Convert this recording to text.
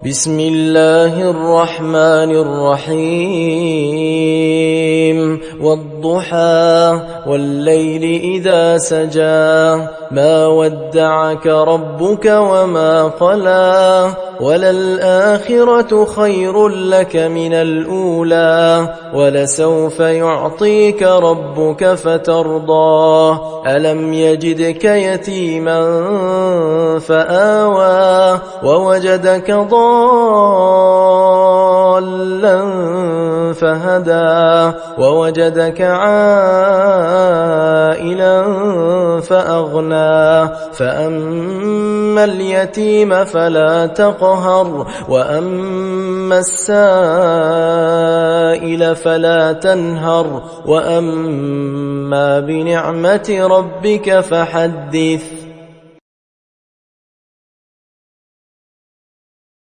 بسم الله الرحمن الرحيم والضحى والليل إذا سجى ما ودعك ربك وما قلى وللآخرة خير لك من الأولى ولسوف يعطيك ربك فترضى ألم يجدك يتيما فآوى ووجدك ضالا فهدى ووجدك عائلا فأغنى فأما اليتيم فلا تقهر وأما السائل فلا تنهر وأما بنعمة ربك فحدث